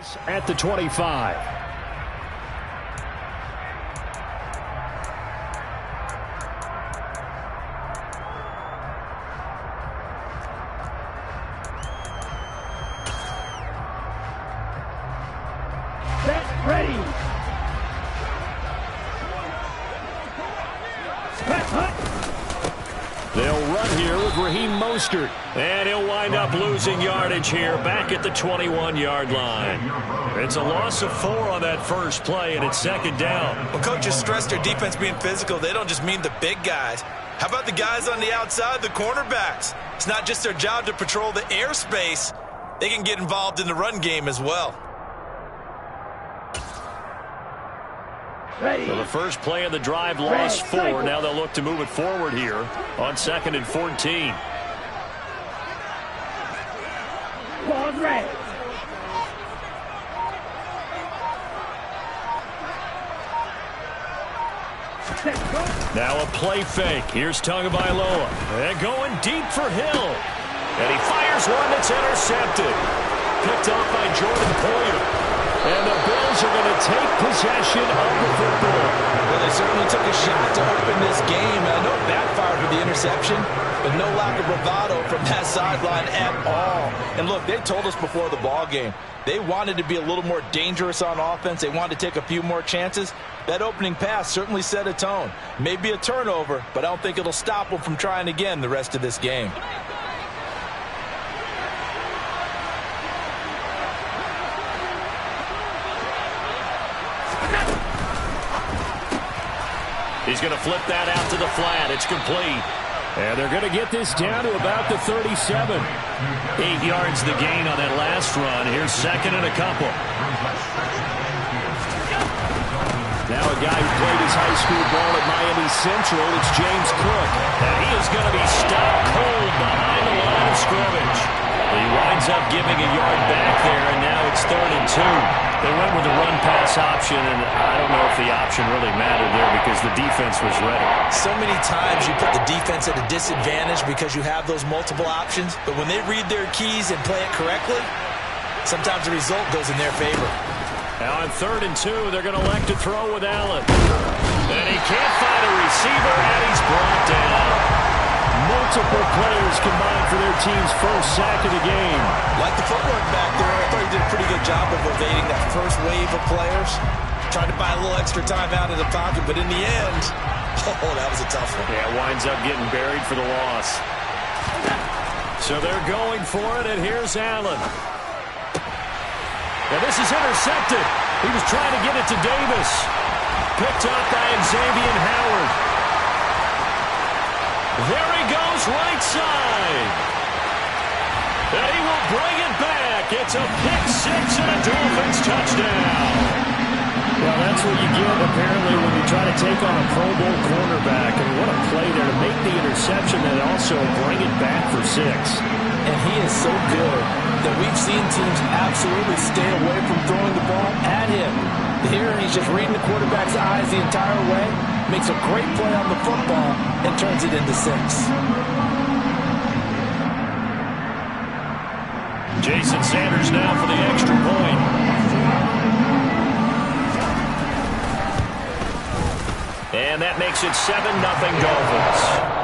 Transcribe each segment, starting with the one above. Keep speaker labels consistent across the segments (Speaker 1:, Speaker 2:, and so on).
Speaker 1: pass at the 25.
Speaker 2: Set, ready.
Speaker 1: They'll run here with Raheem Mostert. And he'll wind up losing yardage here back at the 21-yard line. It's a loss of 4 on that first play, and it's second down.
Speaker 3: Well, coaches stress their defense being physical. They don't just mean the big guys. How about the guys on the outside, the cornerbacks? It's not just their job to patrol the airspace. They can get involved in the run game as well.
Speaker 1: So the first play of the drive lost 4. Now they'll look to move it forward here on 2nd and 14.
Speaker 2: Ball red.
Speaker 1: Now a play fake. Here's Tagovailoa. And going deep for Hill. And he fires one that's intercepted. Picked off by Jordan Moiu. And the Bills are going to take possession of the football.
Speaker 3: Well, they certainly took a shot to open this game. I know it backfired with the interception, but no lack of bravado from that sideline at all. And look, they told us before the ball game, they wanted to be a little more dangerous on offense. They wanted to take a few more chances. That opening pass certainly set a tone. Maybe a turnover, but I don't think it'll stop them from trying again the rest of this game.
Speaker 1: He's going to flip that out to the flat. It's complete. And they're going to get this down to about the 37. 8 yards the gain on that last run. Here's second and a couple. Now a guy who played his high school ball at Miami Central, it's James Cook. And he is going to be stopped cold behind the line of scrimmage. He winds up giving a yard back there, and now it's 3rd and 2. They went with the run-pass option, and I don't know if the option really mattered there because the defense was ready.
Speaker 3: So many times you put the defense at a disadvantage because you have those multiple options, but when they read their keys and play it correctly, sometimes the result goes in their favor.
Speaker 1: Now on 3rd and 2, they're going to elect to throw with Allen. And he can't find a receiver, and he's brought down. Multiple players combined for their team's first sack of the game.
Speaker 3: Like the footwork back there, I thought he did a pretty good job of evading that first wave of players. Trying to buy a little extra time out of the pocket, but in the end, oh, that was a tough one.
Speaker 1: Yeah, winds up getting buried for the loss. So they're going for it, and here's Allen. Now this is intercepted. He was trying to get it to Davis. Picked up by Xavier Howard. There he goes, right side. And he will bring it back. It's a pick-6 and a Dolphins touchdown. Well, that's what you get, apparently, when you try to take on a Pro Bowl cornerback. And what a play there to make the interception and also bring it back for 6.
Speaker 3: And he is so good that we've seen teams absolutely stay away from throwing the ball at him. Here, he's just reading the quarterback's eyes the entire way, makes a great play on the football, and turns it into 6.
Speaker 1: Jason Sanders now for the extra point. And that makes it 7-0 Dolphins.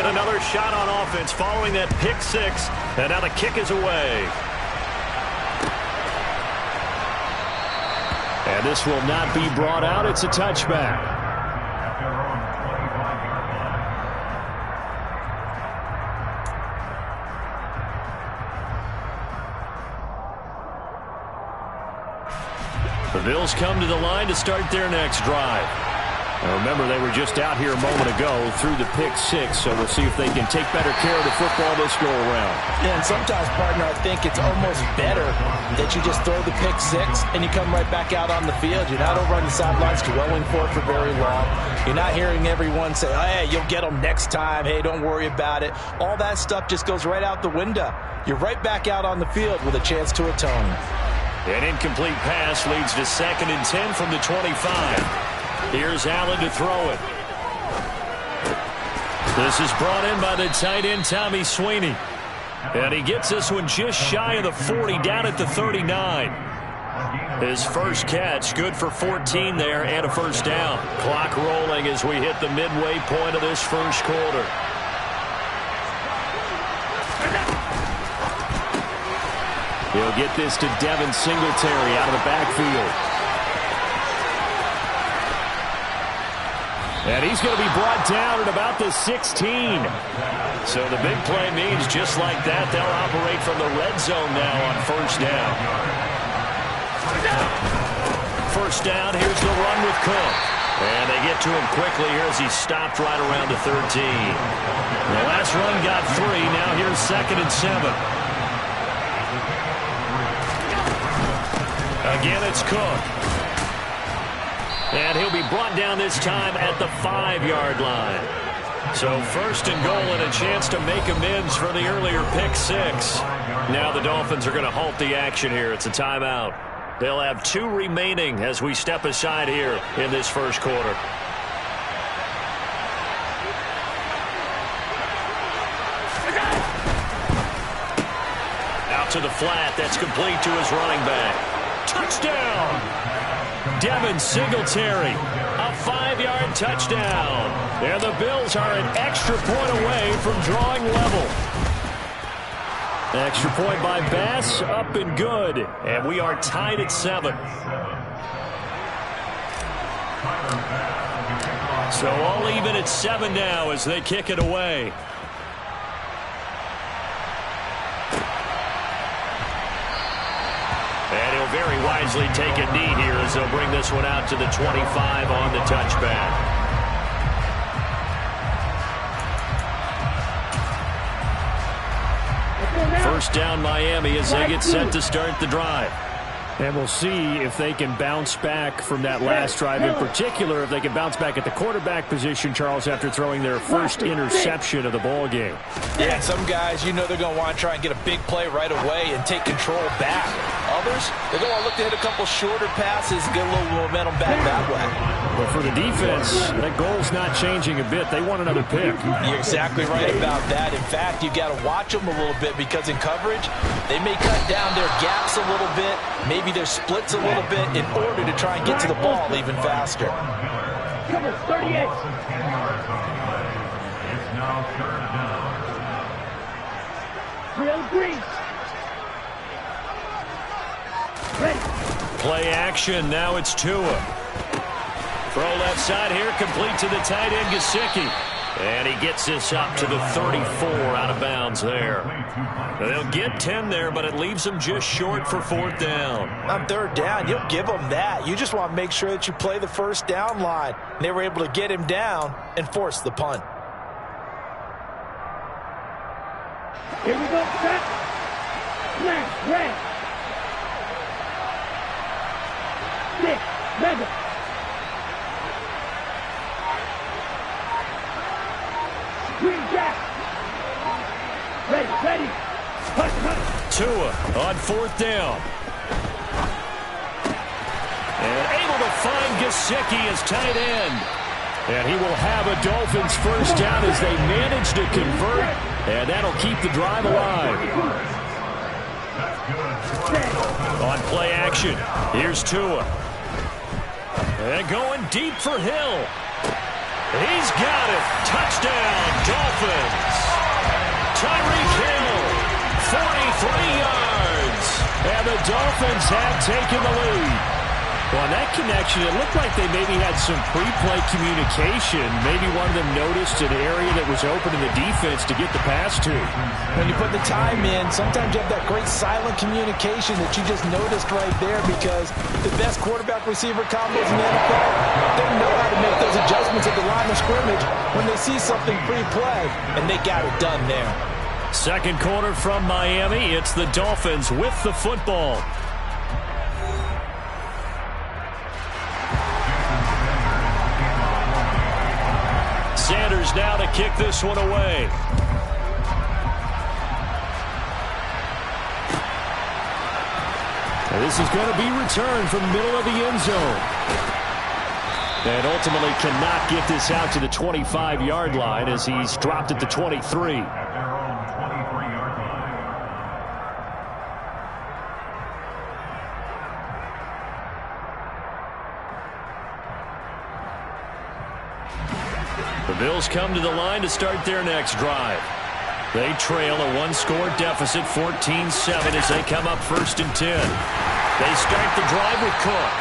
Speaker 1: Another shot on offense following that pick-6, and now the kick is away. And this will not be brought out. It's a touchback. The Bills come to the line to start their next drive. Now remember, they were just out here a moment ago through the pick-6, so we'll see if they can take better care of the football this go-around.
Speaker 3: Yeah, and sometimes, partner, I think it's almost better that you just throw the pick-6 and you come right back out on the field. You're not over on the sidelines dwelling for it for very long. You're not hearing everyone say, oh, hey, you'll get them next time. Hey, don't worry about it. All that stuff just goes right out the window. You're right back out on the field with a chance to atone.
Speaker 1: An incomplete pass leads to 2nd and 10 from the 25. Here's Allen to throw it. This is brought in by the tight end, Tommy Sweeney. And he gets this one just shy of the 40, down at the 39. His first catch, good for 14 there and a first down. Clock rolling as we hit the midway point of this first quarter. He'll get this to Devin Singletary out of the backfield. And he's going to be brought down at about the 16. So the big play means just like that, they'll operate from the red zone now on first down. First down, here's the run with Cook. And they get to him quickly here as he stopped right around the 13. The last run got 3. Now here's 2nd and 7. Again, it's Cook. And he'll be brought down this time at the 5-yard line. So 1st and goal and a chance to make amends for the earlier pick 6. Now the Dolphins are going to halt the action here. It's a timeout. They'll have 2 remaining as we step aside here in this first quarter. Out to the flat. That's complete to his running back. Touchdown! Devin Singletary, a 5-yard touchdown. And the Bills are an extra point away from drawing level. Extra point by Bass, up and good. And we are tied at 7. So all even at 7 now as they kick it away. And he'll very wisely take a knee here as they'll bring this one out to the 25 on the touchback. First down Miami as they get set to start the drive. And we'll see if they can bounce back from that last drive. In particular, if they can bounce back at the quarterback position, Charles, after throwing their first interception of the ball game.
Speaker 3: Yeah, some guys, you know they're going to want to try and get a big play right away and take control back. Others, they're going to look to hit a couple shorter passes, get a little momentum back that way.
Speaker 1: But for the defense, that goal's not changing a bit. They want another pick.
Speaker 3: You're exactly right about that. In fact, you got to watch them a little bit because in coverage, they may cut down their gaps a little bit, maybe their splits a little bit in order to try and get to the ball even faster.
Speaker 2: Cover 38. Real green. Ready.
Speaker 1: Play action. Now it's Tua. Throw left side here, complete to the tight end, Gesicki. And he gets this up to the 34 out of bounds there. They'll get 10 there, but it leaves them just short for 4th down.
Speaker 3: On 3rd down, you'll give them that. You just want to make sure that you play the first down line. They were able to get him down and force the punt.
Speaker 2: Here we go, set. Flash, red. 6, mega. Green jack. Ready.
Speaker 1: Tua on 4th down. And able to find Gesicki as tight end. And he will have a Dolphins first down as they manage to convert. And that'll keep the drive alive. On play action, here's Tua. And going deep for Hill. He's got it. Touchdown, Dolphins. Tyreek Hill, 43 yards. And the Dolphins have taken the lead. Well, on that connection, it looked like they maybe had some pre-play communication. Maybe one of them noticed an area that was open in the defense to get the pass to.
Speaker 3: When you put the time in, sometimes you have that great silent communication that you just noticed right there because the best quarterback-receiver combos in the NFL, they know how to make those adjustments at the line of scrimmage when they see something pre-play, and they got it done there.
Speaker 1: Second quarter from Miami. It's the Dolphins with the football. Sanders now to kick this one away. And this is going to be returned from the middle of the end zone. And ultimately cannot get this out to the 25-yard line as he's dropped at the 23. The Bills come to the line to start their next drive. They trail a one-score deficit, 14-7, as they come up 1st and 10. They start the drive with Cook,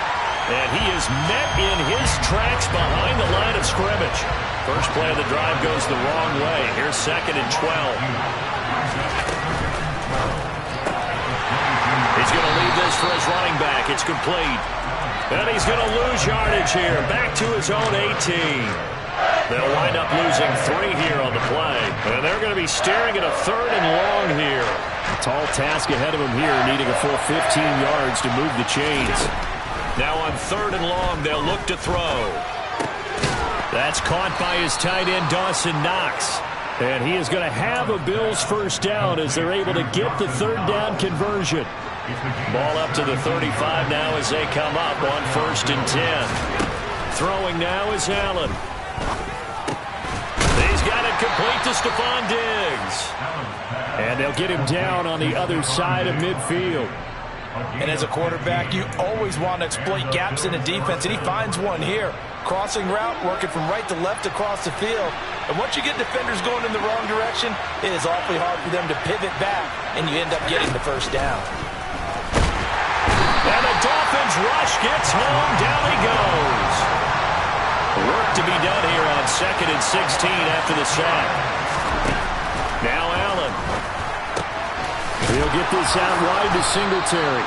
Speaker 1: and he is met in his tracks behind the line of scrimmage. First play of the drive goes the wrong way. Here's 2nd and 12. He's going to leave this for his running back. It's complete. And he's going to lose yardage here. Back to his own 18. They'll wind up losing 3 here on the play. And they're going to be staring at a 3rd and long here. Tall task ahead of him here, needing a full 15 yards to move the chains. Now on 3rd and long, they'll look to throw. That's caught by his tight end, Dawson Knox. And he is going to have a Bills first down as they're able to get the 3rd down conversion. Ball up to the 35 now as they come up on 1st and 10. Throwing now is Allen. He's got it complete to Stephon Diggs. And they'll get him down on the other side of midfield.
Speaker 3: And as a quarterback, you always want to exploit gaps in the defense, and he finds one here. Crossing route, working from right to left across the field. And once you get defenders going in the wrong direction, it is awfully hard for them to pivot back, and you end up getting the first down.
Speaker 1: And the Dolphins rush gets home. Down he goes. Work to be done here on 2nd and 16 after the sack. Now Allen. He'll get this out wide to Singletary.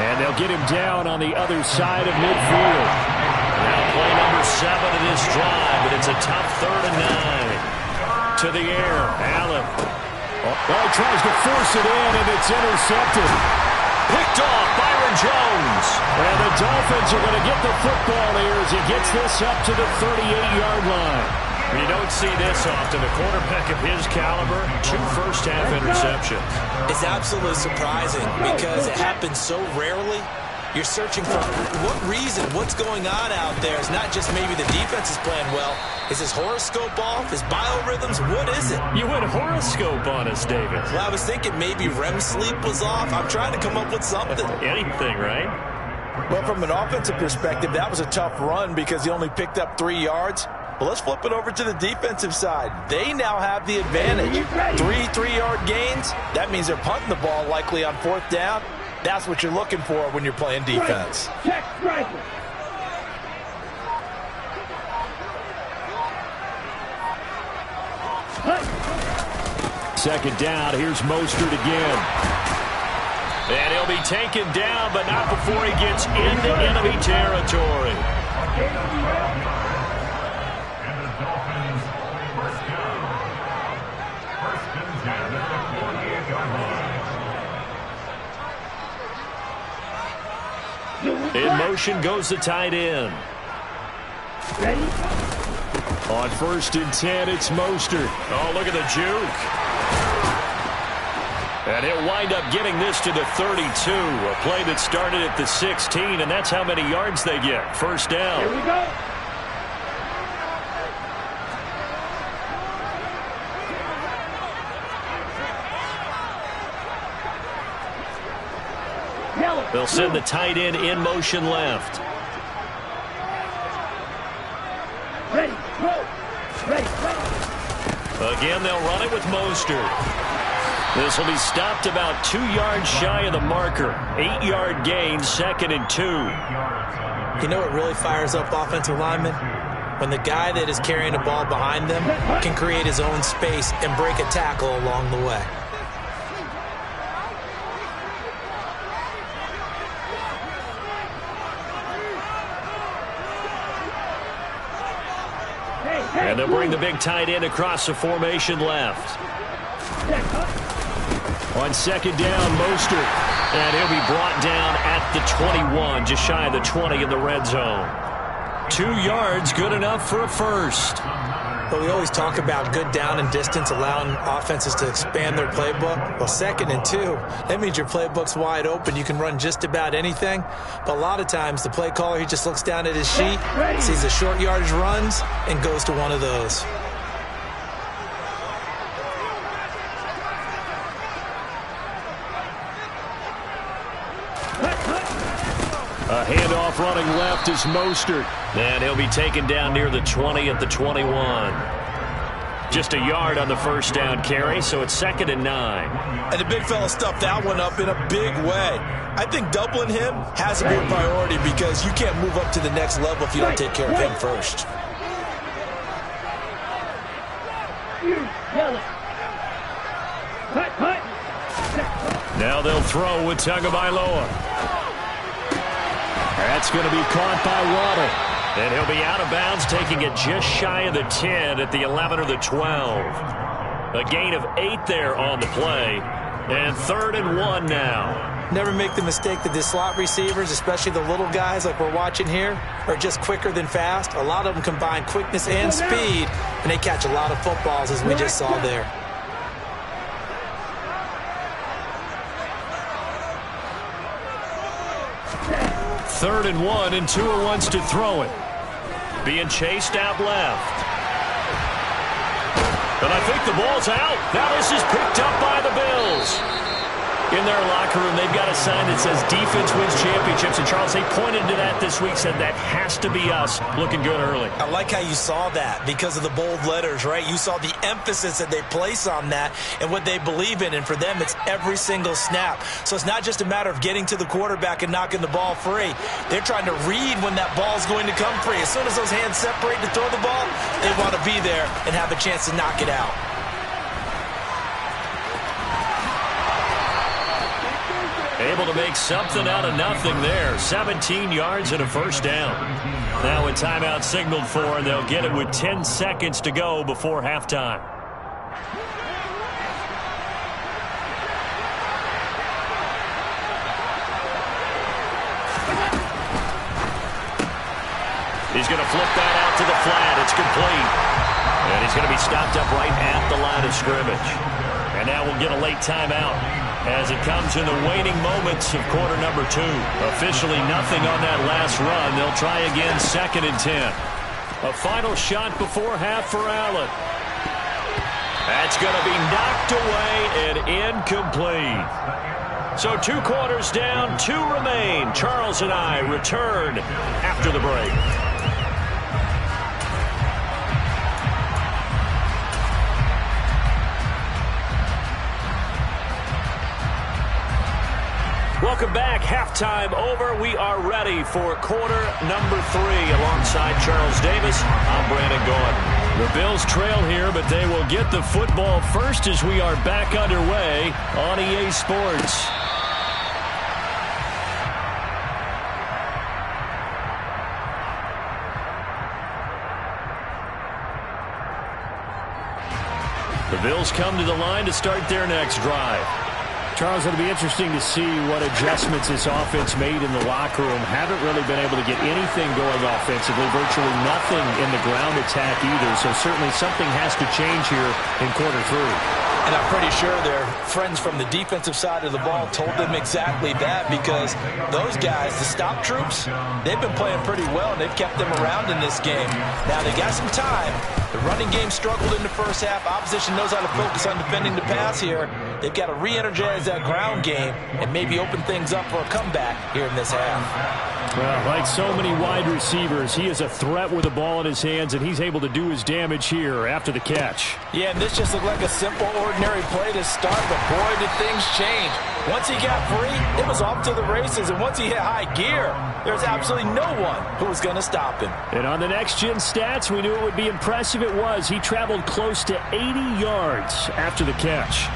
Speaker 1: And they'll get him down on the other side of midfield. Now play number 7 of this drive, but it's a tough 3rd and 9. To the air, Allen. Oh, tries to force it in, and it's intercepted. Picked off, Byron Jones. And the Dolphins are going to get the football here as he gets this up to the 38-yard line. You don't see this often. A quarterback of his caliber, 2 first-half interceptions.
Speaker 3: It's absolutely surprising because it happens so rarely. You're searching for what reason, what's going on out there. It's not just maybe the defense is playing well. Is his horoscope off? His biorhythms? What is it?
Speaker 1: You went horoscope on us, David.
Speaker 3: Well, I was thinking maybe REM sleep was off. I'm trying to come up with something.
Speaker 1: Anything, right?
Speaker 3: Well, from an offensive perspective, that was a tough run because he only picked up 3 yards. But let's flip it over to the defensive side. They now have the advantage. 3 3-yard gains. That means they're punting the ball likely on 4th down. That's what you're looking for when you're playing defense.
Speaker 2: Check striker.
Speaker 1: Second down. Here's Mostert again. And he'll be taken down, but not before he gets into enemy territory. In motion goes the tight end.
Speaker 2: Ready?
Speaker 1: On 1st and 10, it's Mostert. Oh, look at the juke. And he'll wind up getting this to the 32. A play that started at the 16, and that's how many yards they get. First down.
Speaker 2: Here we go.
Speaker 1: They'll send the tight end in motion left.
Speaker 2: Ready, go. Ready, go.
Speaker 1: Again, they'll run it with Mostert. This will be stopped about 2 yards shy of the marker. 8-yard gain, 2nd and 2.
Speaker 3: You know what really fires up offensive linemen? When the guy that is carrying the ball behind them can create his own space and break a tackle along the way.
Speaker 1: And they'll bring the big tight end across the formation left. On 2nd down, Mostert. And he'll be brought down at the 21, just shy of the 20 in the red zone. 2 yards, good enough for a first.
Speaker 4: But we always talk about good down and distance, allowing offenses to expand their playbook. Well, 2nd and 2, that means your playbook's wide open. You can run just about anything. But a lot of times, the play caller, he just looks down at his sheet, sees the short yardage runs, and goes to one of those.
Speaker 1: A handoff running left is Mostert. And he'll be taken down near the 20 at the 21. Just a yard on the first down carry, so it's 2nd and 9.
Speaker 3: And the big fella stuffed that one up in a big way. I think doubling him has to be a priority because you can't move up to the next level if you don't take care of him first.
Speaker 1: Now they'll throw with Tagovailoa. That's going to be caught by Waddle. And he'll be out of bounds, taking it just shy of the 10 at the 11 or the 12. A gain of 8 there on the play. And 3rd and 1 now.
Speaker 4: Never make the mistake that the slot receivers, especially the little guys like we're watching here, are just quicker than fast. A lot of them combine quickness and speed, and they catch a lot of footballs, as we just saw there.
Speaker 1: Third and 1, and Tua wants to throw it. Being chased out left. And I think the ball's out. Now this is picked up by the Bills. In their locker room, they've got a sign that says defense wins championships. And Charles, they pointed to that this week, said that has to be us. Looking good early.
Speaker 3: I like how you saw that because of the bold letters, right? You saw the emphasis that they place on that and what they believe in. And for them, it's every single snap. So it's not just a matter of getting to the quarterback and knocking the ball free. They're trying to read when that ball's going to come free. As soon as those hands separate to throw the ball, they want to be there and have a chance to knock it out.
Speaker 1: Able to make something out of nothing there. 17 yards and a first down. Now a timeout signaled for, and they'll get it with 10 seconds to go before halftime. He's going to flip that out to the flat. It's complete. And he's going to be stopped up right at the line of scrimmage. And now we'll get a late timeout as it comes in the waning moments of quarter number 2. Officially nothing on that last run. They'll try again, 2nd and 10. A final shot before half for Allen. That's going to be knocked away and incomplete. So 2 quarters down, 2 remain. Charles and I return after the break. Welcome back. Halftime over. We are ready for quarter number 3 alongside Charles Davis. I'm Brandon Gaudin. The Bills trail here, but they will get the football first as we are back underway on EA Sports. The Bills come to the line to start their next drive. Charles, it'll be interesting to see what adjustments this offense made in the locker room. Haven't really been able to get anything going offensively, virtually nothing in the ground attack either. So certainly something has to change here in quarter 3.
Speaker 3: And I'm pretty sure their friends from the defensive side of the ball told them exactly that because those guys, the stop troops, they've been playing pretty well and they've kept them around in this game. Now they got some time. The running game struggled in the first half. Opposition knows how to focus on defending the pass here. They've got to re-energize that ground game and maybe open things up for a comeback here in this half.
Speaker 1: Well, like so many wide receivers, he is a threat with the ball in his hands, and he's able to do his damage here after the catch.
Speaker 3: Yeah, and this just looked like a simple, ordinary play to start, but boy, did things change. Once he got free, it was off to the races, and once he hit high gear, there's absolutely no one who was going to stop him.
Speaker 1: And on the next-gen stats, we knew it would be impressive. It was. He traveled close to 80 yards after the catch.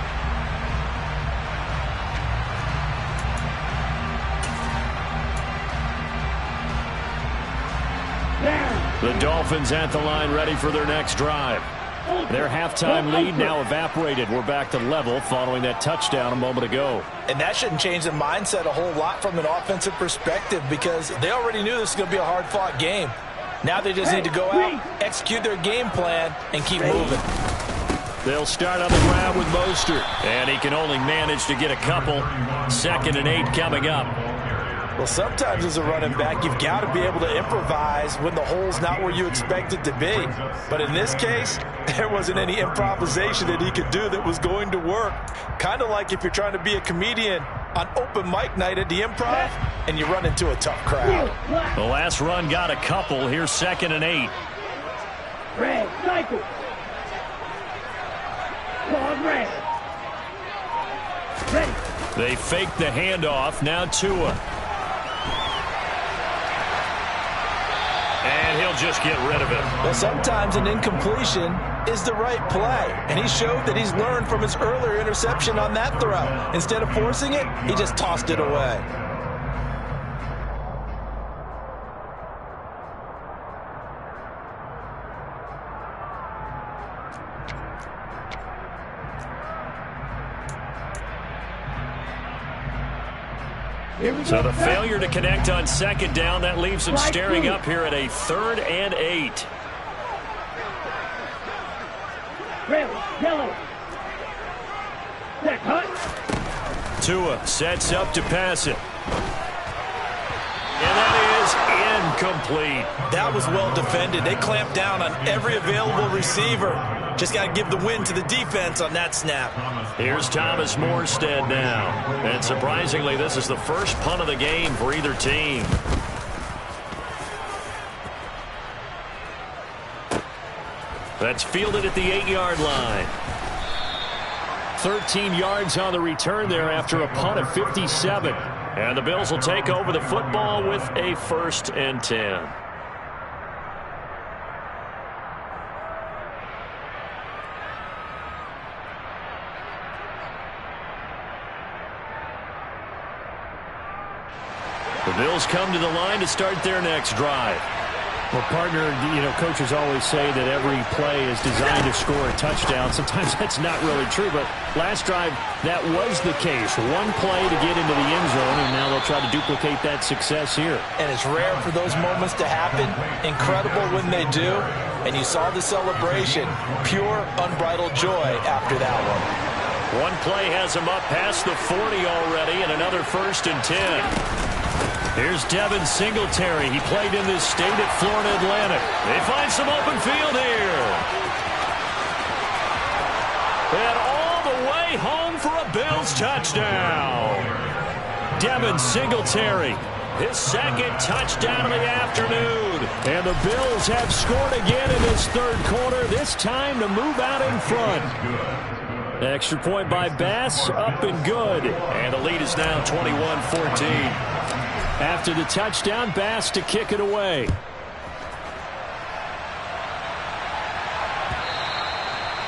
Speaker 1: The Dolphins at the line ready for their next drive. Their halftime lead now evaporated. We're back to level following that touchdown a moment ago.
Speaker 3: And that shouldn't change the mindset a whole lot from an offensive perspective because they already knew this was going to be a hard-fought game. Now they just need to go out, execute their game plan, and keep moving.
Speaker 1: They'll start on the ground with Mostert, and he can only manage to get a couple. 2nd and 8 coming up.
Speaker 3: Well, sometimes as a running back, you've got to be able to improvise when the hole's not where you expect it to be. But in this case, there wasn't any improvisation that he could do that was going to work. Kind of like if you're trying to be a comedian on open mic night at the Improv and you run into a tough crowd.
Speaker 1: The last run got a couple. Here's 2nd and 8.
Speaker 2: Red, cycle. Long red. Ready.
Speaker 1: They fake the handoff. Now Tua. And he'll just get rid of it.
Speaker 3: Well, sometimes an incompletion is the right play. And he showed that he's learned from his earlier interception on that throw. Instead of forcing it, he just tossed it away.
Speaker 1: So the failure to connect on 2nd down, that leaves them staring up here at a 3rd and 8.
Speaker 2: Red, yellow. Set, hut.
Speaker 1: Tua sets up to pass it. And that is incomplete.
Speaker 3: That was well defended. They clamped down on every available receiver. Just got to give the win to the defense on that snap.
Speaker 1: Here's Thomas Morstead now. And surprisingly, this is the first punt of the game for either team. That's fielded at the 8-yard line. 13 yards on the return there after a punt of 57. And the Bills will take over the football with a 1st and 10. The Bills come to the line to start their next drive.
Speaker 5: Well, partner, you know, coaches always say that every play is designed to score a touchdown. Sometimes that's not really true, but last drive, that was the case. One play to get into the end zone, and now they'll try to duplicate that success here.
Speaker 3: And it's rare for those moments to happen. Incredible when they do. And you saw the celebration. Pure, unbridled joy after that one.
Speaker 1: One play has him up past the 40 already, and another 1st and 10. Here's Devin Singletary. He played in this state at Florida Atlantic. They find some open field here. And all the way home for a Bills touchdown. Devin Singletary, his 2nd touchdown of the afternoon. And the Bills have scored again in this 3rd quarter, this time to move out in front. Extra point by Bass, up and good. And the lead is now 21-14. After the touchdown, Bass to kick it away.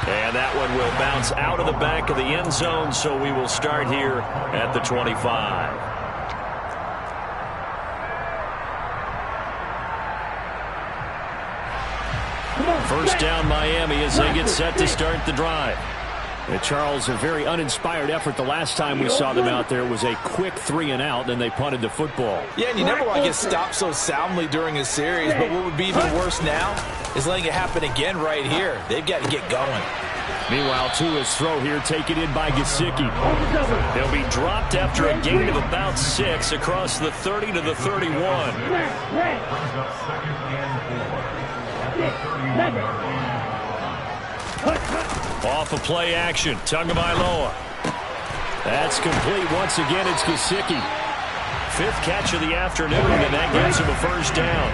Speaker 1: And that one will bounce out of the back of the end zone, so we will start here at the 25. First down Miami as they get set to start the drive.
Speaker 5: Charles, a very uninspired effort. The last time we saw them out there was a quick 3-and-out, then they punted the football.
Speaker 3: Yeah, and you never want to get stopped so soundly during a series, but what would be even worse now is letting it happen again right here. They've got to get going.
Speaker 5: Meanwhile, Tua's throw here taken in by Gesicki.
Speaker 1: He'll be dropped after a gain of about 6 across the 30 to the 31. Off of play action, Tagovailoa. That's complete. Once again, it's Gesicki. 5th catch of the afternoon, and that gets him a 1st down.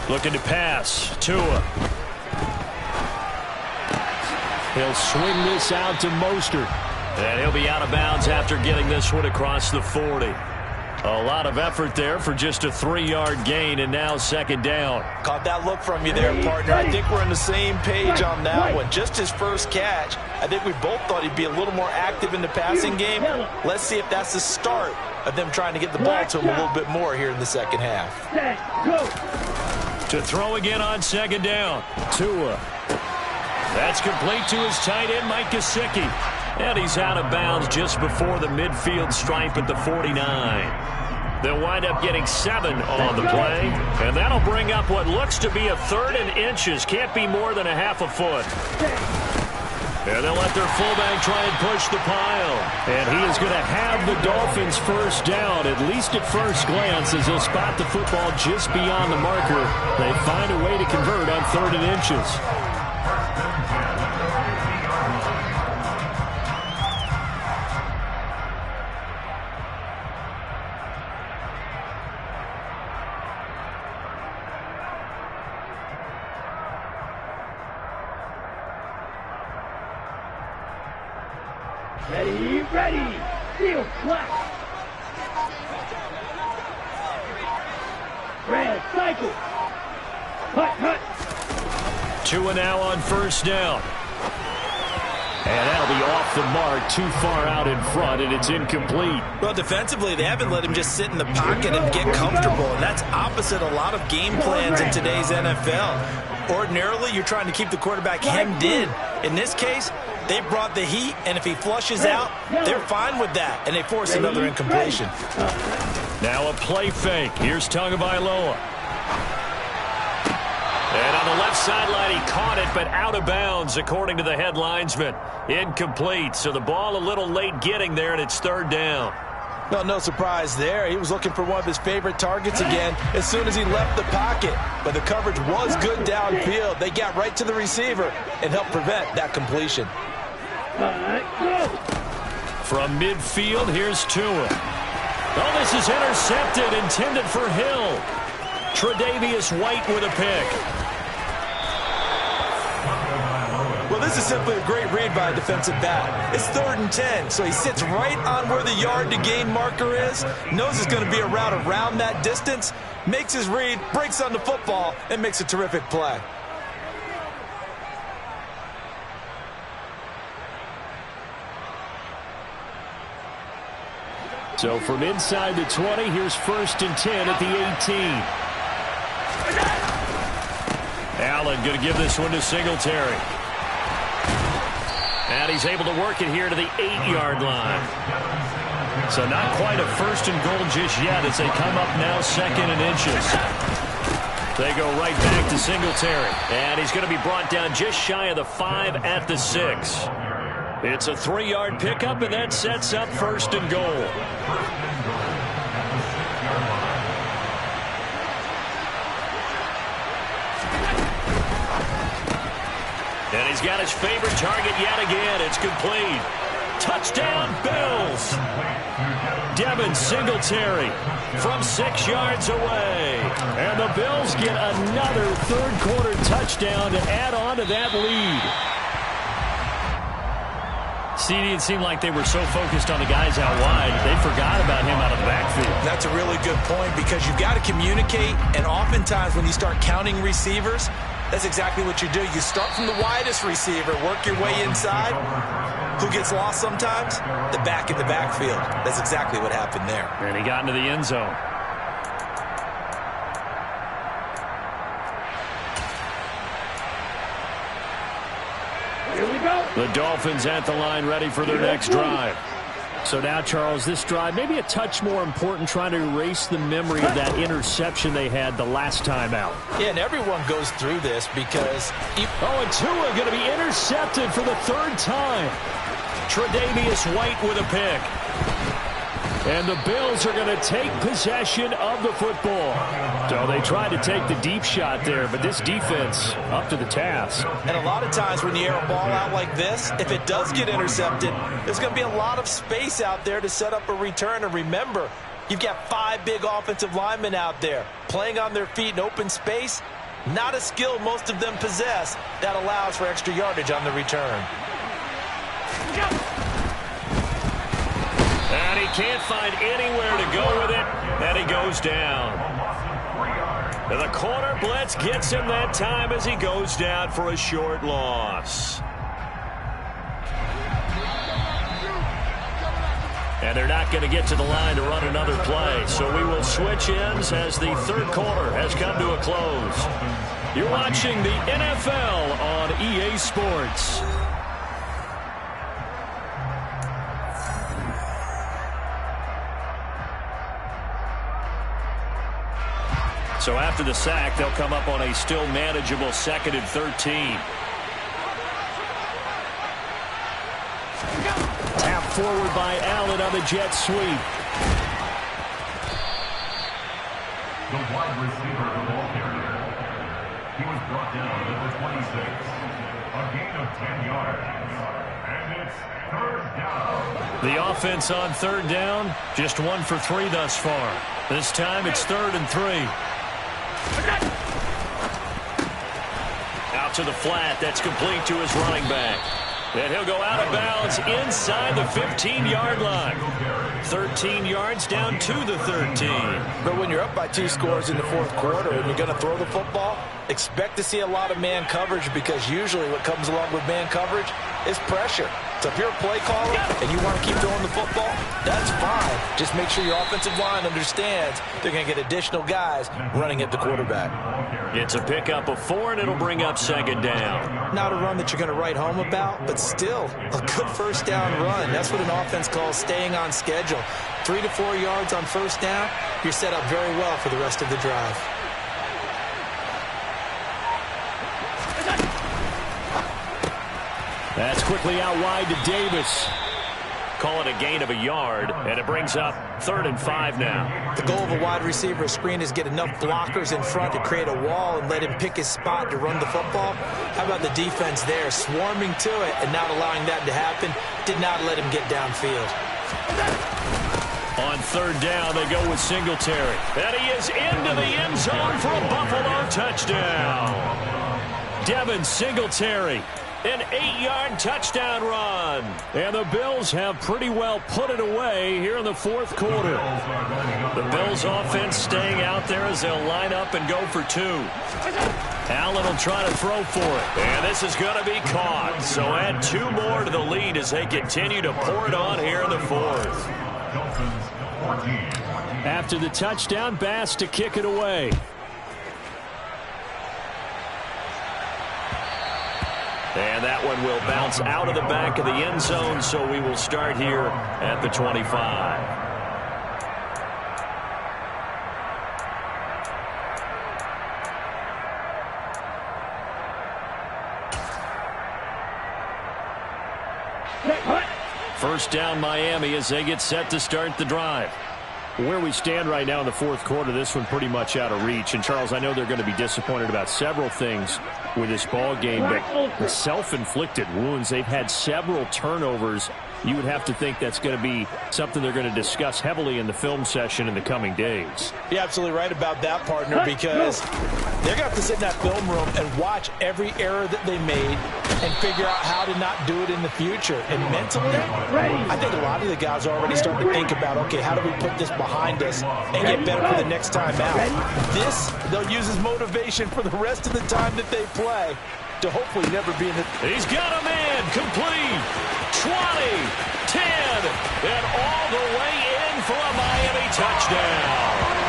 Speaker 1: Looking to pass. Tua.
Speaker 5: He'll swing this out to Mostert.
Speaker 1: And he'll be out of bounds after getting this one across the 40. A lot of effort there for just a 3-yard gain, and now 2nd down.
Speaker 3: Caught that look from you there, partner. I think we're on the same page on that one. Just his first catch. I think we both thought he'd be a little more active in the passing game. Let's see if that's the start of them trying to get the ball to him a little bit more here in the 2nd half.
Speaker 1: To throw again on 2nd down. Tua. That's complete to his tight end, Mike Gesicki. And he's out of bounds just before the midfield stripe at the 49. They'll wind up getting 7 on the play. And that'll bring up what looks to be a 3rd and inches. Can't be more than a half a foot. And they'll let their fullback try and push the pile. And he is going to have the Dolphins first down, at least at first glance, as they'll spot the football just beyond the marker. They find a way to convert on 3rd and inches.
Speaker 2: Ready, ready. Field clap. Red cycle. Hut.
Speaker 1: 2 and now on first down. And that'll be off the mark, too far out in front, and it's incomplete.
Speaker 3: Well, defensively, they haven't let him just sit in the pocket and get comfortable, and that's opposite a lot of game plans in today's NFL. Ordinarily, you're trying to keep the quarterback hemmed in. In this case, they brought the heat, and if he flushes out, they're fine with that, and they force another incompletion.
Speaker 1: Now a play fake. Here's Tagovailoa. And on the left sideline, he caught it, but out of bounds, according to the head linesman. Incomplete, so the ball a little late getting there, and it's 3rd down.
Speaker 3: No surprise there. He was looking for one of his favorite targets again as soon as he left the pocket. But the coverage was good downfield. They got right to the receiver and helped prevent that completion.
Speaker 1: From midfield, here's Tua. Oh, this is intercepted, intended for Hill. Tre'Davious White with a pick.
Speaker 3: Well, this is simply a great read by a defensive back. It's 3rd and 10, so he sits right on where the yard-to-gain marker is, knows it's going to be a route around that distance, makes his read, breaks on the football, and makes a terrific play.
Speaker 1: So from inside the 20, here's 1st and 10 at the 18. Allen going to give this one to Singletary. And he's able to work it here to the 8-yard line. So not quite a 1st and goal just yet as they come up now 2nd and inches. They go right back to Singletary. And he's going to be brought down just shy of the 5 at the 6. It's a 3-yard pickup, and that sets up 1st and goal. And he's got his favorite target yet again. It's complete. Touchdown, Bills. Devin Singletary from 6 yards away. And the Bills get another 3rd quarter touchdown to add on to that lead. CD, it seemed like they were so focused on the guys out wide, they forgot about him out of the backfield.
Speaker 3: That's a really good point because you've got to communicate, and oftentimes when you start counting receivers, that's exactly what you do. You start from the widest receiver, work your way inside. Who gets lost sometimes? The back in the backfield. That's exactly what happened there.
Speaker 1: And he got into the end zone.
Speaker 2: Here we go.
Speaker 1: The Dolphins at the line ready for their next drive.
Speaker 5: So now, Charles, this drive maybe a touch more important, trying to erase the memory of that interception they had the last time out.
Speaker 3: Yeah, and everyone goes through this because...
Speaker 1: and Tua going to be intercepted for the 3rd time. Tre'Davious White with a pick. And the Bills are going to take possession of the football. So they tried to take the deep shot there, but this defense up to the task.
Speaker 3: And a lot of times when you air a ball out like this, if it does get intercepted, there's going to be a lot of space out there to set up a return. And remember, you've got 5 big offensive linemen out there playing on their feet in open space. Not a skill most of them possess that allows for extra yardage on the return.
Speaker 1: And he can't find anywhere to go with it, and he goes down. And the corner blitz gets him that time as he goes down for a short loss. And they're not going to get to the line to run another play, so we will switch ends as the 3rd quarter has come to a close. You're watching the NFL on EA Sports. So after the sack, they'll come up on a still manageable 2nd and 13. Tap forward by Allen on the jet sweep.
Speaker 6: The wide receiver of the ball carrier. He was brought down at the 26. A gain of 10 yards. And it's 3rd down.
Speaker 1: The offense on 3rd down, just 1 for 3 thus far. This time it's 3rd and 3. Out to the flat. That's complete to his running back. And he'll go out of bounds inside the 15-yard line. 13 yards down to the 13.
Speaker 3: But when you're up by 2 scores in the 4th quarter and you're going to throw the football, expect to see a lot of man coverage, because usually what comes along with man coverage is pressure. So if you're a play caller and you want to keep throwing the football, that's fine. Just make sure your offensive line understands they're going to get additional guys running at the quarterback.
Speaker 1: It's a pickup of 4, and it'll bring up 2nd down.
Speaker 4: Not a run that you're going to write home about, but still a good 1st down run. That's what an offense calls staying on schedule. 3 to 4 yards on 1st down, you're set up very well for the rest of the drive.
Speaker 1: That's quickly out wide to Davis. Call it a gain of a yard, and it brings up 3rd and 5 now.
Speaker 4: The goal of a wide receiver screen is get enough blockers in front to create a wall and let him pick his spot to run the football. How about the defense there, swarming to it and not allowing that to happen? Did not let him get downfield.
Speaker 1: On 3rd down, they go with Singletary. And he is into the end zone for a Buffalo touchdown. Devin Singletary. An 8-yard touchdown run. And the Bills have pretty well put it away here in the 4th quarter. The Bills offense staying out there as they'll line up and go for 2. Allen will try to throw for it. And this is going to be caught. So add 2 more to the lead as they continue to pour it on here in the 4th. After the touchdown, Bass to kick it away. And that one will bounce out of the back of the end zone, so we will start here at the 25. First down Miami as they get set to start the drive. Where we stand right now in the 4th quarter, this one pretty much out of reach. And, Charles, I know they're going to be disappointed about several things with this ball game, but the self-inflicted wounds, they've had several turnovers. You would have to think that's going to be something they're going to discuss heavily in the film session in the coming days.
Speaker 3: You're absolutely right about that, partner, because they're going to have to sit in that film room and watch every error that they made and figure out how to not do it in the future. And mentally, I think a lot of the guys are already starting to think about, okay, how do we put this behind us and get better for the next time out? This, they'll use as motivation for the rest of the time that they play to hopefully never be in the...
Speaker 1: He's got a man, complete, 20, 10, and all the way in for a Miami touchdown.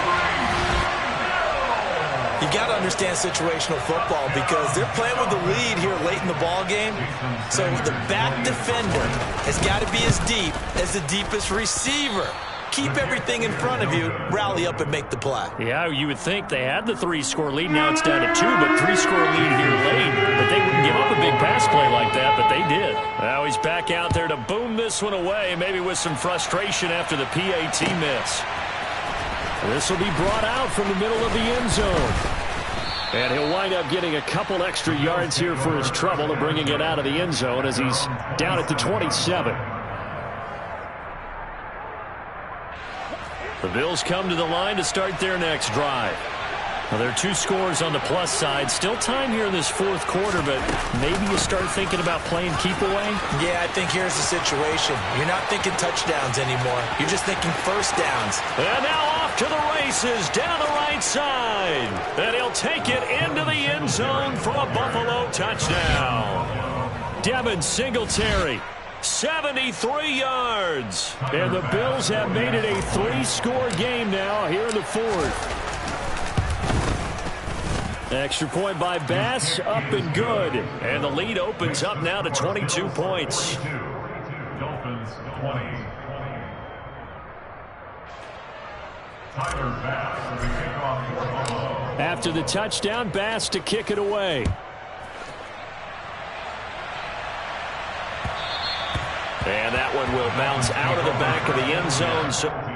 Speaker 4: You got to understand situational football because they're playing with the lead here late in the ball game. So the back defender has got to be as deep as the deepest receiver. Keep everything in front of you, rally up and make the play.
Speaker 1: Yeah, you would think they had the 3-score lead. Now it's down to 2, but 3-score lead here late. But they wouldn't give up a big pass play like that, but they did. Now he's back out there to boom this one away, maybe with some frustration after the PAT miss. This will be brought out from the middle of the end zone. And he'll wind up getting a couple extra yards here for his trouble and bringing it out of the end zone as he's down at the 27. The Bills come to the line to start their next drive. Well, there are 2 scores on the plus side. Still time here in this 4th quarter, but maybe you start thinking about playing keep away?
Speaker 4: Yeah, I think here's the situation. You're not thinking touchdowns anymore. You're just thinking 1st downs.
Speaker 1: And now off to the races down the right side. And he'll take it into the end zone for a Buffalo touchdown. Devin Singletary. 73 yards. And the Bills have made it a 3-score game now here in the 4th. Extra point by Bass, up and good. And the lead opens up now to 22 points.
Speaker 6: Dolphins 20. Tyler Bass for the kickoff for Buffalo.
Speaker 5: After the touchdown, Bass to kick it away. And that one will bounce out of the back of the end zone. So